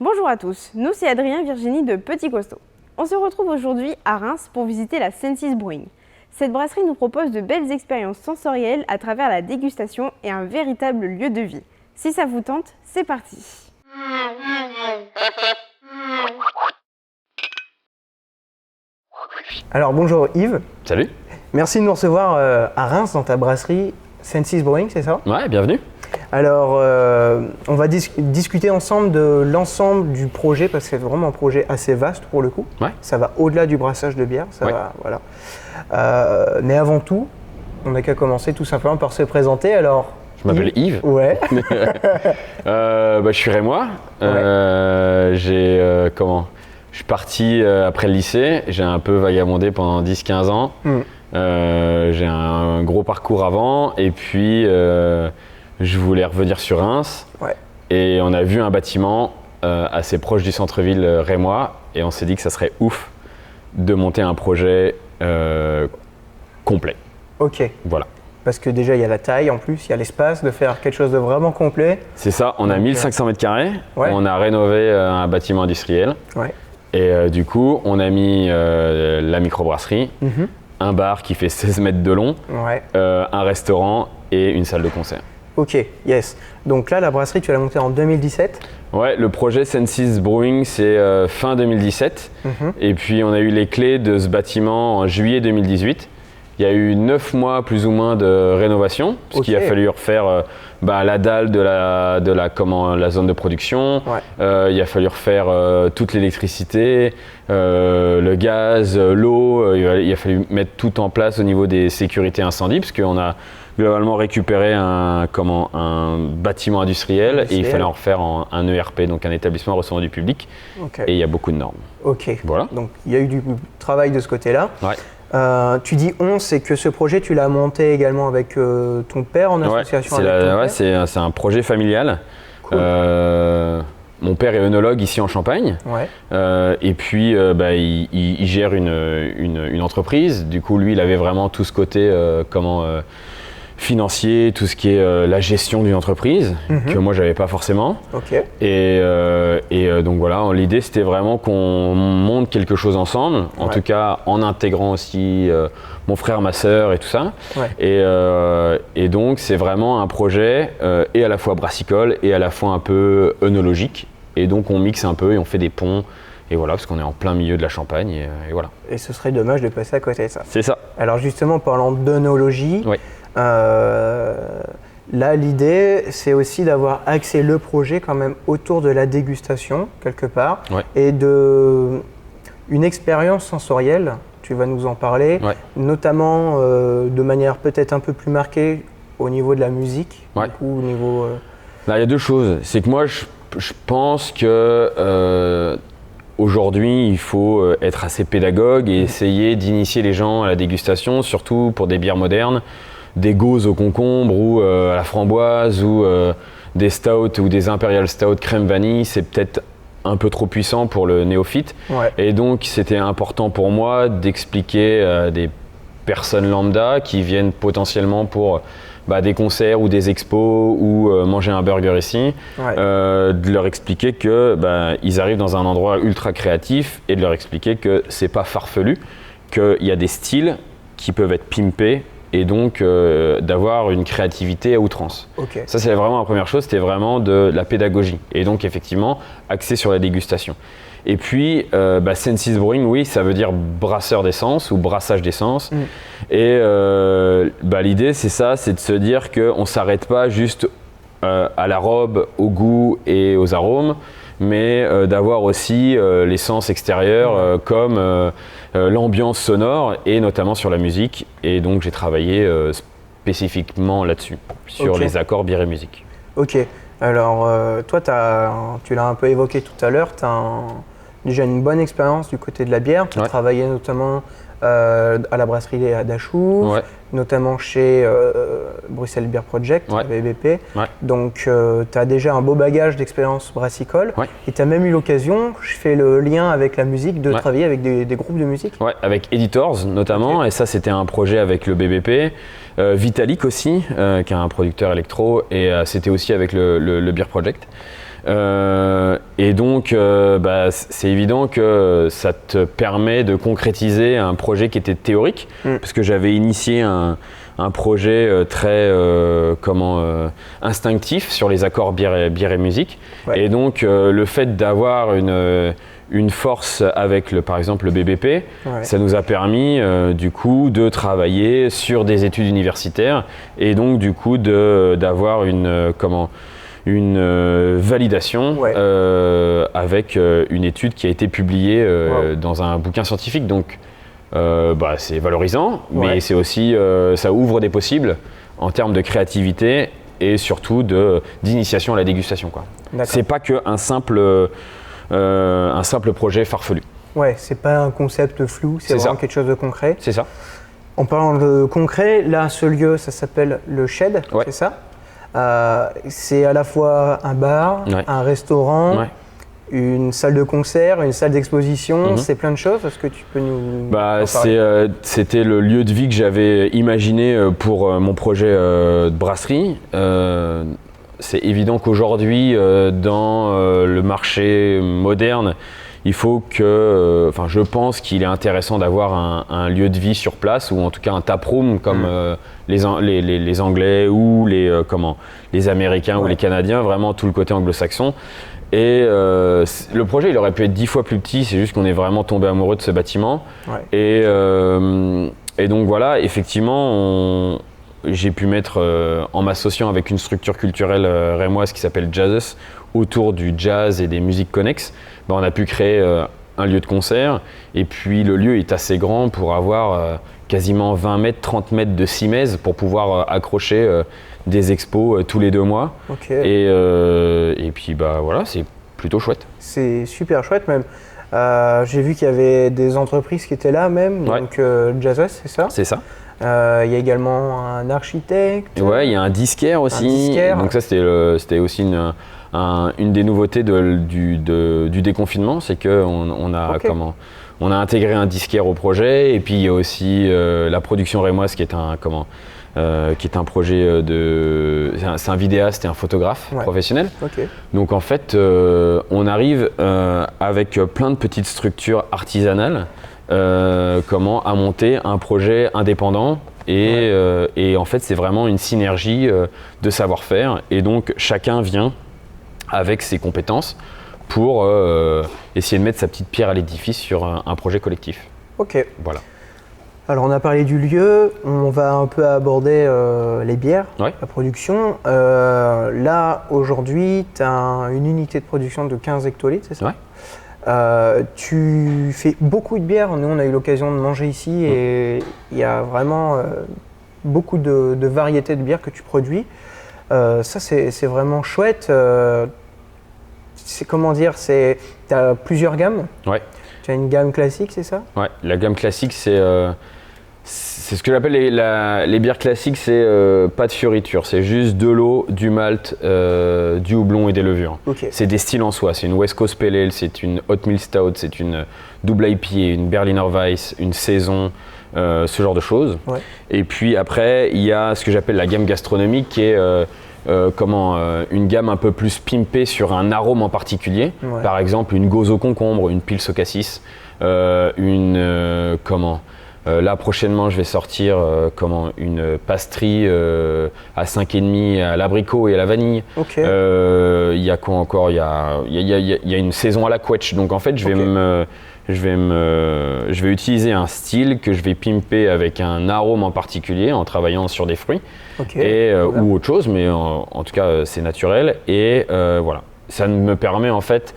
Bonjour à tous, nous c'est Adrien et Virginie de Petit Costaud. On se retrouve aujourd'hui à Reims pour visiter la Sensis Brewing. Cette brasserie nous propose de belles expériences sensorielles à travers la dégustation et un véritable lieu de vie. Si ça vous tente, c'est parti. Alors bonjour Yves. Salut. Merci de nous recevoir à Reims dans ta brasserie Sensis Brewing, c'est ça? Ouais, bienvenue. Alors on va discuter ensemble de l'ensemble du projet parce que c'est vraiment un projet assez vaste pour le coup. Ouais. Ça va au-delà du brassage de bière, ça Ouais. va, voilà. Mais avant tout, on n'a qu'à commencer tout simplement par se présenter. Alors, Je m'appelle Yves. Ouais. Je suis rémois. Je suis parti après le lycée. J'ai un peu vagabondé pendant 10-15 ans. J'ai un gros parcours avant. Et puis, je voulais revenir sur Reims. Ouais. Et on a vu un bâtiment assez proche du centre-ville rémois. Et on s'est dit que ça serait ouf de monter un projet complet. Ok. Voilà. Parce que déjà il y a la taille en plus, il y a l'espace de faire quelque chose de vraiment complet. C'est ça, on a 1500 mètres carrés. Ouais. On a rénové un bâtiment industriel. Ouais. Et du coup, on a mis la microbrasserie, un bar qui fait 16 mètres de long, Ouais. un restaurant et une salle de concert. Ok, yes. Donc là, la brasserie, tu l'as montée en 2017. Ouais, le projet Sensis Brewing, c'est fin 2017. Et puis, on a eu les clés de ce bâtiment en juillet 2018. Il y a eu 9 mois plus ou moins de rénovation, parce qu'il a fallu refaire la dalle de la zone de production. Ouais. Il a fallu refaire toute l'électricité, le gaz, l'eau. Il a fallu mettre tout en place au niveau des sécurités incendie, parce qu'on a globalement récupéré un bâtiment industriel et il fallait en refaire un ERP, donc un établissement recevant du public. Ok. Et il y a beaucoup de normes. Ok. Voilà. Donc il y a eu du travail de ce côté-là. Ouais. Tu dis on, c'est que ce projet, tu l'as monté également avec ton père en association avec ton père. C'est un projet familial. Cool. Mon père est œnologue ici en Champagne. Ouais. Et puis, il gère une entreprise. Du coup, lui, il avait vraiment tout ce côté financier, tout ce qui est la gestion d'une entreprise, que moi, j'avais pas forcément. Ok. Et donc voilà, l'idée, c'était vraiment qu'on monte quelque chose ensemble. En tout cas, en intégrant aussi mon frère, ma sœur et tout ça. Ouais. Et donc, c'est vraiment un projet et à la fois brassicole et à la fois un peu œnologique. Et donc, on mixe un peu et on fait des ponts. Et voilà, parce qu'on est en plein milieu de la Champagne. Et voilà. Et ce serait dommage de passer à côté de ça. C'est ça. Alors justement, parlant d'œnologie, Ouais. là, l'idée, c'est aussi d'avoir axé le projet quand même autour de la dégustation, quelque part, Ouais. et une expérience sensorielle, tu vas nous en parler, Ouais. notamment de manière peut-être un peu plus marquée au niveau de la musique, Ouais. du coup, au niveau... Là, il y a deux choses. C'est que moi, je pense que aujourd'hui, il faut être assez pédagogue et essayer d'initier les gens à la dégustation, surtout pour des bières modernes, des gauzes au concombre ou à la framboise ou des stouts ou des imperial stout crème vanille. C'est peut-être un peu trop puissant pour le néophyte. Ouais. Et donc, c'était important pour moi d'expliquer à des personnes lambda qui viennent potentiellement pour des concerts ou des expos ou manger un burger ici, Ouais. de leur expliquer que ils arrivent dans un endroit ultra créatif et de leur expliquer que c'est pas farfelu, qu'il y a des styles qui peuvent être pimpés et donc d'avoir une créativité à outrance. Ok. Ça, c'est vraiment la première chose, c'était vraiment de la pédagogie et donc effectivement axé sur la dégustation. Et puis, Sensis Brewing, oui, ça veut dire brasseur d'essence ou brassage d'essence. Et l'idée, c'est ça, c'est de se dire qu'on ne s'arrête pas juste à la robe, au goût et aux arômes, mais d'avoir aussi l'essence extérieure comme l'ambiance sonore et notamment sur la musique. Et donc, j'ai travaillé spécifiquement là-dessus, sur les accords bière et musique. Ok. Alors, toi, tu l'as un peu évoqué tout à l'heure, tu as déjà une bonne expérience du côté de la bière. Tu as travaillé notamment à la brasserie d'Achou, notamment chez Bruxelles Beer Project, BBP. Donc, tu as déjà un beau bagage d'expérience brassicole. Et tu as même eu l'occasion, je fais le lien avec la musique, de travailler avec des groupes de musique. Ouais, avec Editors notamment. Et ça, c'était un projet avec le BBP. Vitalik aussi, qui est un producteur électro. Et c'était aussi avec le Beer Project. Et donc, c'est évident que ça te permet de concrétiser un projet qui était théorique, parce que j'avais initié un projet très instinctif sur les accords bière et musique. Ouais. Et donc, le fait d'avoir une force avec par exemple le BBP, ça nous a permis du coup de travailler sur des études universitaires et donc du coup d'avoir une validation avec une étude qui a été publiée dans un bouquin scientifique. Donc c'est valorisant, mais c'est aussi ça ouvre des possibles en termes de créativité et surtout d'initiation à la dégustation, quoi. C'est pas qu'un simple projet farfelu. Ouais, c'est pas un concept flou, c'est vraiment quelque chose de concret. C'est ça. En parlant de concret, là, ce lieu, ça s'appelle le Shed, c'est ça? C'est à la fois un bar, un restaurant, une salle de concert, une salle d'exposition, c'est plein de choses. Est-ce que tu peux nous en parler? C'était le lieu de vie que j'avais imaginé pour mon projet de brasserie. C'est évident qu'aujourd'hui, dans le marché moderne, il faut que, je pense qu'il est intéressant d'avoir un lieu de vie sur place, ou en tout cas un taproom comme les Anglais ou les Américains ou les Canadiens, vraiment tout le côté anglo-saxon. Et le projet, il aurait pu être 10 fois plus petit, c'est juste qu'on est vraiment tombé amoureux de ce bâtiment. Et donc voilà, effectivement, j'ai pu mettre, en m'associant avec une structure culturelle rémoise qui s'appelle Jazzes, autour du jazz et des musiques connexes, on a pu créer un lieu de concert. Et puis le lieu est assez grand pour avoir quasiment 20 mètres, 30 mètres de simèse pour pouvoir accrocher des expos tous les 2 mois. Et puis voilà, c'est plutôt chouette. C'est super chouette même. J'ai vu qu'il y avait des entreprises qui étaient là même, donc Jazzes, c'est ça? C'est ça. Il y a également un architecte. Ouais, il y a un disquaire aussi. Donc ça, c'était aussi une des nouveautés du déconfinement, c'est qu'on a intégré un disquaire au projet. Et puis il y a aussi la production rémoise qui est un projet c'est un vidéaste et un photographe professionnel. Donc en fait, on arrive avec plein de petites structures artisanales à monter un projet indépendant et en fait c'est vraiment une synergie de savoir-faire, et donc chacun vient avec ses compétences pour essayer de mettre sa petite pierre à l'édifice sur un projet collectif. Ok. Voilà. Alors on a parlé du lieu, on va un peu aborder les bières, la production. Là aujourd'hui tu as une unité de production de 15 hectolitres, c'est ça? Tu fais beaucoup de bières. Nous on a eu l'occasion de manger ici et il y a vraiment beaucoup de variétés de bières que tu produis. Ça c'est vraiment chouette. Tu as plusieurs gammes. Tu as une gamme classique, c'est ça? Ouais, la gamme classique c'est ce que j'appelle les bières classiques, c'est pas de fioriture, c'est juste de l'eau, du malt, du houblon et des levures. C'est des styles en soi, c'est une West Coast Pale Ale, c'est une Oatmeal Stout, c'est une double IPA, une Berliner Weiss, une Saison, ce genre de choses. Et puis après, il y a ce que j'appelle la gamme gastronomique qui est une gamme un peu plus pimpée sur un arôme en particulier. Par exemple, une gauze au concombre, une pils au cassis, là prochainement je vais sortir une pastry à 5,5 à l'abricot et à la vanille. Il y a quoi encore? Il y a une saison à la quetch. Donc en fait je vais utiliser un style que je vais pimper avec un arôme en particulier en travaillant sur des fruits ou autre chose, mais en tout cas c'est naturel et voilà. Ça me permet en fait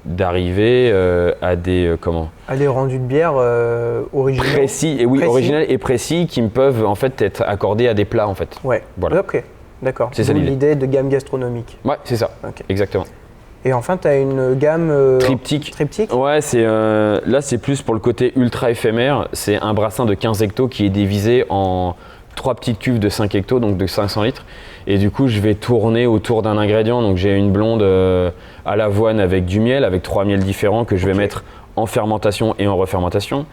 d'arriver à des à des rendus de bière originaux, précis original et précis qui me peuvent en fait être accordés à des plats en fait. Voilà. Ok, d'accord. C'est ça l'idée de gamme gastronomique. Ouais, c'est ça. Exactement. Et enfin, tu as une gamme triptyque. Ouais, là c'est plus pour le côté ultra éphémère. C'est un brassin de 15 hectos qui est divisé en 3 petites cuves de 5 hectos, donc de 500 litres. Et du coup, je vais tourner autour d'un ingrédient. Donc j'ai une blonde à l'avoine avec du miel, avec 3 miels différents que je vais mettre en fermentation et en refermentation.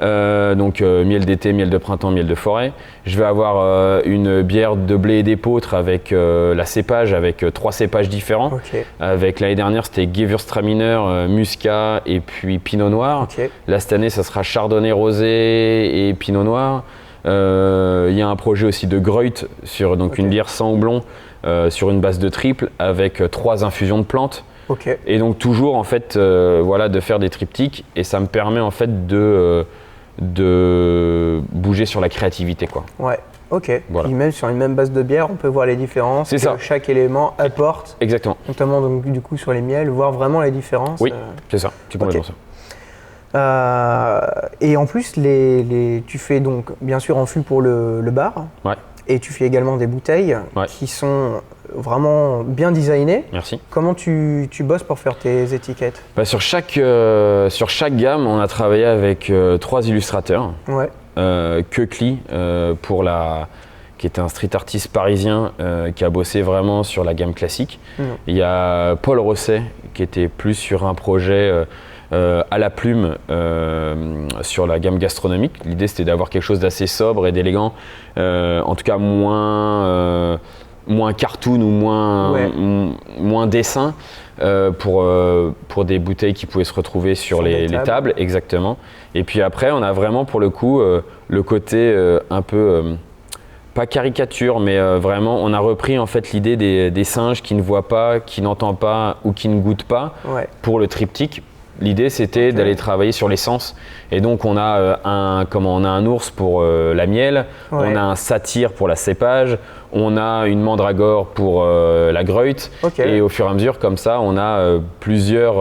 Donc miel d'été, miel de printemps, miel de forêt. Je vais avoir une bière de blé et d'épeautre avec la cépage, avec 3 cépages différents. Okay. Avec l'année dernière, c'était Gewürztraminer, Muscat et puis Pinot Noir. Okay. Là, cette année, ça sera Chardonnay rosé et Pinot Noir. Il y a un projet aussi de Greut sur donc une bière sans houblon sur une base de triple avec 3 infusions de plantes. Okay. Et donc toujours en fait voilà, de faire des triptyques et ça me permet en fait de bouger sur la créativité quoi. Ouais, ok. Voilà. Puis même sur une même base de bière, on peut voir les différences que ça. Chaque élément apporte. Exactement. Notamment donc, du coup sur les miels, voir vraiment les différences. Oui, c'est ça, c'est complètement ça. Et en plus, tu fais donc bien sûr en fût pour le bar. Ouais. Et tu fais également des bouteilles qui sont vraiment bien designées. Merci. Comment tu bosses pour faire tes étiquettes? Sur chaque gamme, on a travaillé avec 3 illustrateurs. Ouais. Keukli, qui est un street artiste parisien qui a bossé vraiment sur la gamme classique. Il y a Paul Rosset qui était plus sur un projet à la plume sur la gamme gastronomique. L'idée c'était d'avoir quelque chose d'assez sobre et d'élégant, en tout cas moins cartoon ou moins dessin pour des bouteilles qui pouvaient se retrouver sur les tables. Exactement. Et puis après on a vraiment pour le coup le côté un peu pas caricature, mais vraiment on a repris en fait l'idée des singes qui ne voient pas, qui n'entendent pas ou qui ne goûtent pas pour le triptyque. L'idée c'était d'aller travailler sur les sens et donc on a un ours pour la miel, on a un satyre pour la cépage, on a une mandragore pour la Greut et au fur et à mesure comme ça on a plusieurs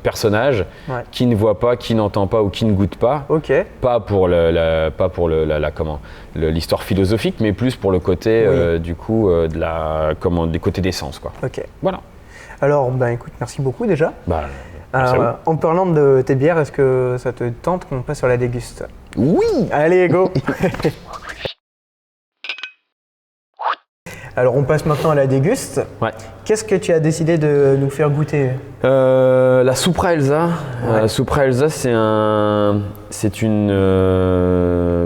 personnages qui ne voient pas, qui n'entendent pas ou qui ne goûtent pas, pas pour l'histoire philosophique mais plus pour le côté du coup des côtés des sens quoi. Voilà. Alors écoute, merci beaucoup déjà. En parlant de tes bières, est-ce que ça te tente qu'on passe sur la déguste? Oui. Allez, go. Alors on passe maintenant à la déguste. Qu'est-ce que tu as décidé de nous faire goûter? La Supra Elsa. La Supra Elsa, c'est une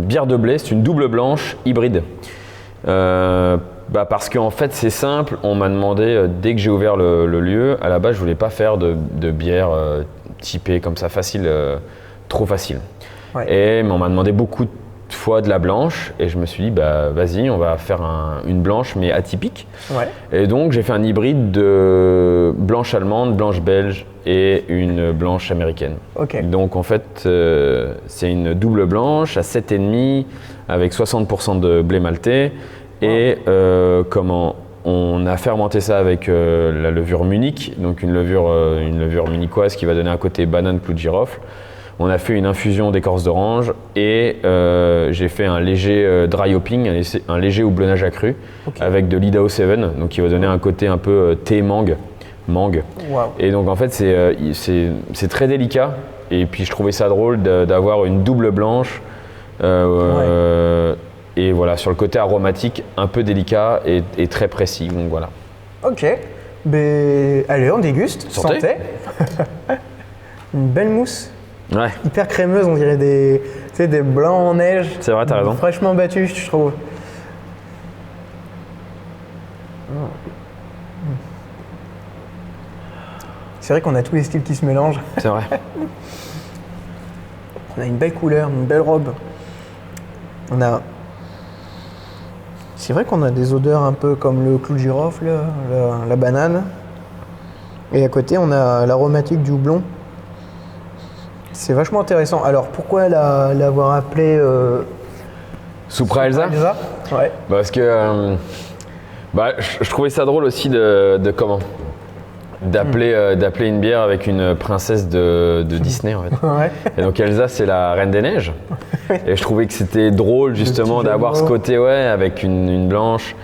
bière de blé, c'est une double blanche hybride. Parce qu'en fait c'est simple, on m'a demandé dès que j'ai ouvert le lieu, à la base je voulais pas faire de bière typée comme ça facile, trop facile. Mais on m'a demandé beaucoup de fois de la blanche et je me suis dit vas-y on va faire une blanche mais atypique. Et donc j'ai fait un hybride de blanche allemande, blanche belge et une blanche américaine. Donc en fait c'est une double blanche à 7,5 avec 60% de blé maltais. Et on a fermenté ça avec la levure Munich, donc une levure munichoise qui va donner un côté banane clou de girofle. On a fait une infusion d'écorce d'orange et j'ai fait un léger dry hopping, un léger houblonnage accru avec de l'Idaho 7, donc qui va donner un côté un peu thé mangue. Et donc en fait c'est très délicat et puis je trouvais ça drôle d'avoir une double blanche. Et voilà, sur le côté aromatique, un peu délicat et très précis, donc voilà. Ok, allez, on déguste. Santé. Une belle mousse. Hyper crémeuse, on dirait des blancs en neige. C'est vrai, t'as raison. Fraîchement battus, je trouve. C'est vrai qu'on a tous les styles qui se mélangent. C'est vrai. On a une belle couleur, une belle robe. C'est vrai qu'on a des odeurs un peu comme le clou de girofle, la banane. Et à côté, on a l'aromatique du houblon. C'est vachement intéressant. Alors, pourquoi l'avoir appelé Supra Elsa? Parce que je trouvais ça drôle aussi d'appeler une bière avec une princesse de Disney en fait. Et donc Elsa c'est la Reine des Neiges. Et je trouvais que c'était drôle justement d'avoir ce côté avec une blanche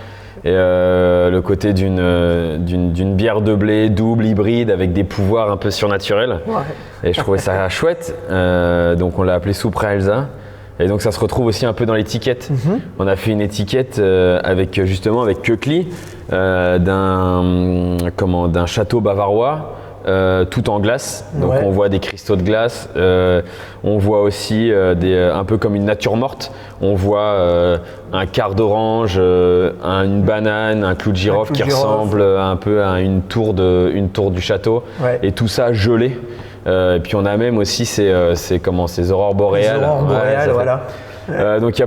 et le côté d'une bière de blé double hybride avec des pouvoirs un peu surnaturels. Et je trouvais ça chouette. Donc on l'a appelé Supra Elsa. Et donc ça se retrouve aussi un peu dans l'étiquette. On a fait une étiquette avec Keukli d'un château bavarois tout en glace. Donc Ouais. on voit des cristaux de glace. On voit aussi un peu comme une nature morte. On voit un quart d'orange, une banane, un clou de girofle qui ressemble un peu à une tour du château. Ouais. Et tout ça gelé. Et puis on a même aussi ces aurores boréales. Les aurores boréales, ça fait- voilà. donc il y a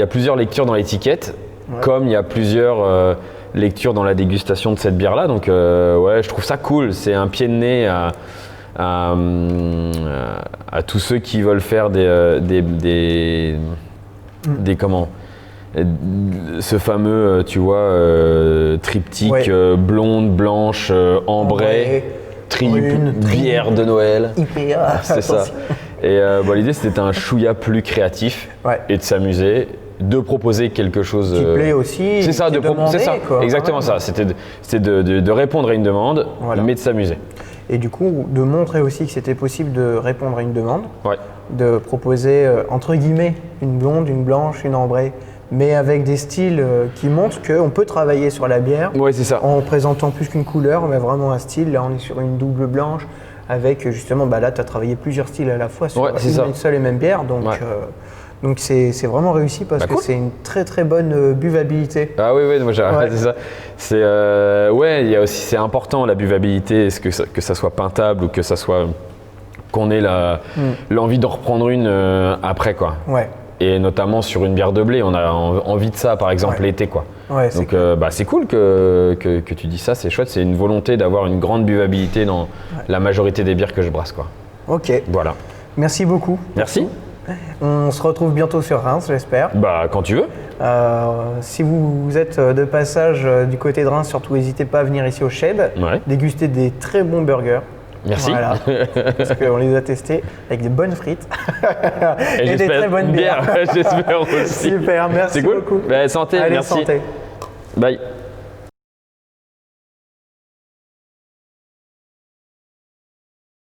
plusieurs lectures dans l'étiquette, Ouais. comme il y a plusieurs lectures dans la dégustation de cette bière-là. Donc ouais, je trouve ça cool. C'est un pied de nez à tous ceux qui veulent faire ce fameux, tu vois, triptyque Ouais. Blonde, blanche, ambrée, brune, bière de Noël. IPA. C'est ça. Et l'idée, c'était un chouïa plus créatif Ouais. et de s'amuser, de proposer quelque chose. Qui plaît aussi. C'est ça, qui est demandé, c'est ça. quoi, Exactement quand même. ça. C'était de répondre à une demande, Voilà. mais de s'amuser. Et du coup, de montrer aussi que c'était possible de répondre à une demande, Ouais. de proposer, entre guillemets, une blonde, une blanche, une ambrée, mais avec des styles qui montrent qu'on peut travailler sur la bière Ouais, c'est ça. en présentant plus qu'une couleur, mais vraiment un style. Là, on est sur une double blanche, avec justement, là, tu as travaillé plusieurs styles à la fois sur Ouais, c'est ça. une seule et même bière. Donc, Ouais. donc c'est vraiment réussi parce que Cool. c'est une très très bonne buvabilité. Ah oui, moi j'ai Ouais. c'est ça. C'est ouais, il y a aussi c'est important la buvabilité, est-ce que ça soit peintable ou que ça soit qu'on ait l'envie d'en reprendre une après quoi. Ouais, Et notamment sur une bière de blé, on a envie de ça par exemple Ouais. l'été quoi. ouais, c'est Donc c'est cool que tu dis ça, c'est chouette, c'est une volonté d'avoir une grande buvabilité dans la majorité des bières que je brasse quoi. ok. Voilà. Merci beaucoup. Merci. On se retrouve bientôt sur Reims, j'espère. Bah quand tu veux. Si vous êtes de passage du côté de Reims, surtout n'hésitez pas à venir ici au Shed, Ouais. déguster des très bons burgers. Merci. Voilà, parce qu'on les a testés avec des bonnes frites Et et des j'espère très bonnes bières. j'espère aussi. Super, merci C'est cool. beaucoup. Bah, santé, Allez, merci. santé. Bye.